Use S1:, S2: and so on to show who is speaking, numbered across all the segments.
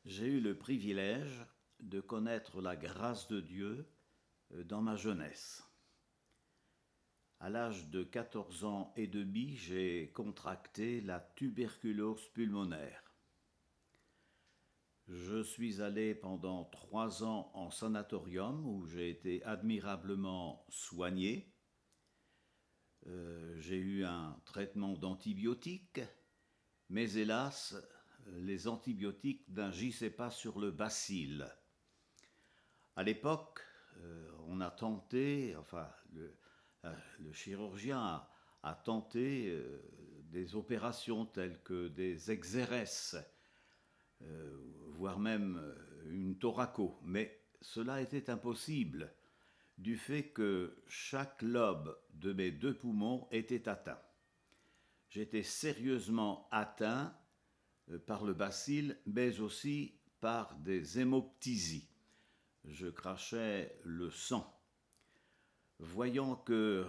S1: J'ai eu le privilège de connaître la grâce de Dieu dans ma jeunesse. À l'âge de 14 ans et demi, j'ai contracté la tuberculose pulmonaire. Je suis allé pendant 3 ans en sanatorium où j'ai été admirablement soigné. J'ai eu un traitement d'antibiotiques, mais hélas, les antibiotiques n'agissaient pas sur le bacille. À l'époque, on a tenté, le chirurgien a tenté des opérations telles que des exéresses, voire même une thoraco, mais cela était impossible du fait que chaque lobe de mes 2 poumons était atteint. J'étais sérieusement atteint par le bacille, mais aussi par des hémoptysies. Je crachais le sang. Voyant que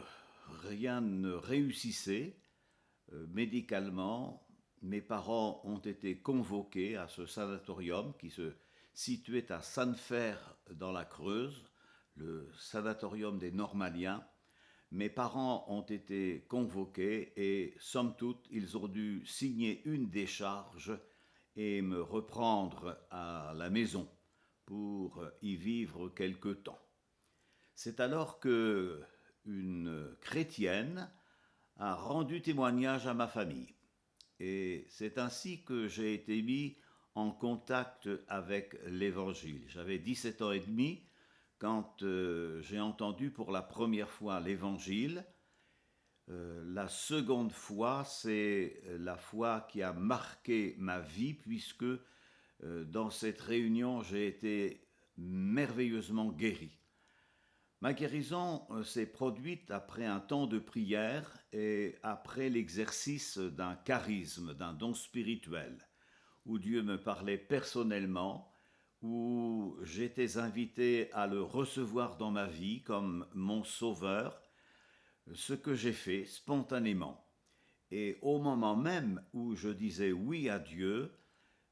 S1: rien ne réussissait médicalement, mes parents ont été convoqués à ce sanatorium qui se situait à Sannefer dans la Creuse, le sanatorium des Normaliens. Mes parents ont été convoqués et, somme toute, ils ont dû signer une décharge et me reprendre à la maison pour y vivre quelque temps. C'est alors que une chrétienne a rendu témoignage à ma famille. Et c'est ainsi que j'ai été mis en contact avec l'Évangile. J'avais 17 ans et demi quand j'ai entendu pour la première fois l'Évangile. La seconde fois, c'est la fois qui a marqué ma vie puisque dans cette réunion, j'ai été merveilleusement guéri. Ma guérison s'est produite après un temps de prière et après l'exercice d'un charisme, d'un don spirituel, où Dieu me parlait personnellement, où j'étais invité à le recevoir dans ma vie comme mon sauveur, ce que j'ai fait spontanément. Et au moment même où je disais oui à Dieu,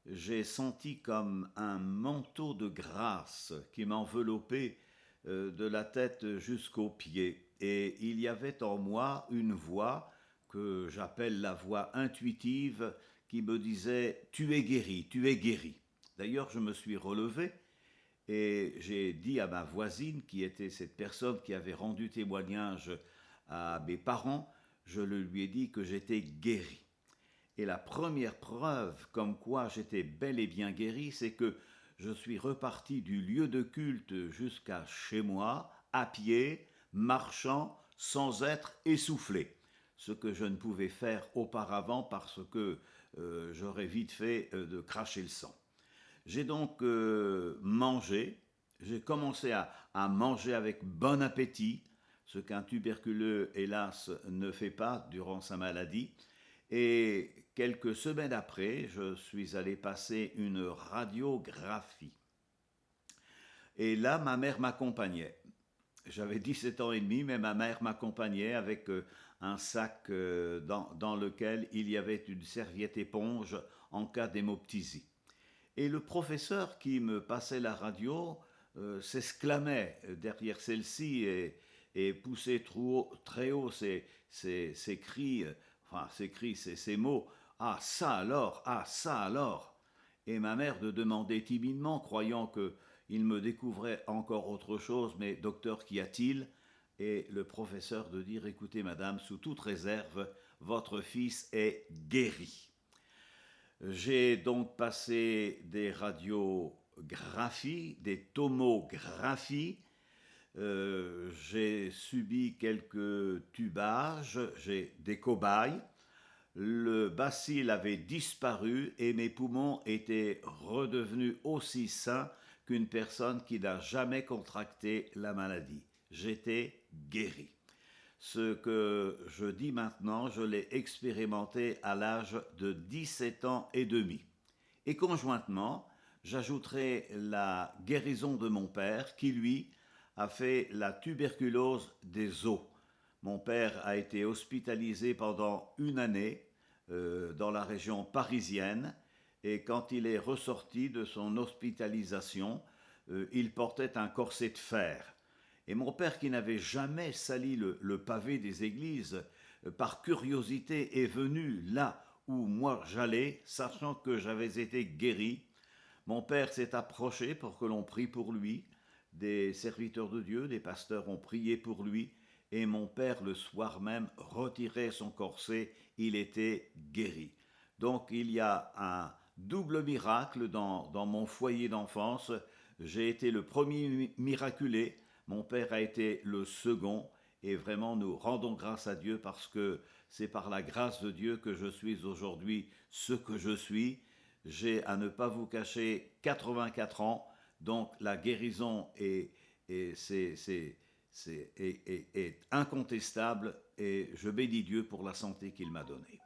S1: j'ai senti comme un manteau de grâce qui m'enveloppait de la tête jusqu'aux pieds. Et il y avait en moi une voix que j'appelle la voix intuitive qui me disait « Tu es guéri, tu es guéri ». D'ailleurs, je me suis relevé et j'ai dit à ma voisine, qui était cette personne qui avait rendu témoignage à mes parents, je lui ai dit que j'étais guéri. Et la première preuve comme quoi j'étais bel et bien guéri, c'est que je suis reparti du lieu de culte jusqu'à chez moi, à pied, marchant, sans être essoufflé. Ce que je ne pouvais faire auparavant parce que j'aurais vite fait de cracher le sang. J'ai donc mangé, j'ai commencé à manger avec bon appétit, ce qu'un tuberculeux, hélas, ne fait pas durant sa maladie. Et quelques semaines après, je suis allé passer une radiographie. Et là, ma mère m'accompagnait. J'avais 17 ans et demi, mais ma mère m'accompagnait avec un sac dans lequel il y avait une serviette éponge en cas d'hémoptysie. Et le professeur qui me passait la radio s'exclamait derrière celle-ci et poussait très haut ses cris, ces mots. Ah ça alors, ah ça alors. Et ma mère de demander timidement, croyant qu'il me découvrait encore autre chose, mais docteur, qu'y a-t-il? Et le professeur de dire, écoutez madame, sous toute réserve, votre fils est guéri. J'ai donc passé des radiographies, des tomographies, j'ai subi quelques tubages, j'ai des cobayes, le bacille avait disparu et mes poumons étaient redevenus aussi sains qu'une personne qui n'a jamais contracté la maladie. J'étais guéri. Ce que je dis maintenant, je l'ai expérimenté à l'âge de 17 ans et demi. Et conjointement, j'ajouterai la guérison de mon père qui, lui, a fait la tuberculose des os. Mon père a été hospitalisé pendant une année dans la région parisienne et quand il est ressorti de son hospitalisation, il portait un corset de fer. Et mon père, qui n'avait jamais sali le pavé des églises, par curiosité est venu là où moi j'allais, sachant que j'avais été guéri. Mon père s'est approché pour que l'on prie pour lui. Des serviteurs de Dieu, des pasteurs ont prié pour lui. Et mon père, le soir même, retirait son corset. Il était guéri. Donc il y a un double miracle dans mon foyer d'enfance. J'ai été le premier miraculé. Mon père a été le second. Et vraiment, nous rendons grâce à Dieu parce que c'est par la grâce de Dieu que je suis aujourd'hui ce que je suis. J'ai, à ne pas vous cacher, 84 ans, donc la guérison est incontestable et je bénis Dieu pour la santé qu'il m'a donnée.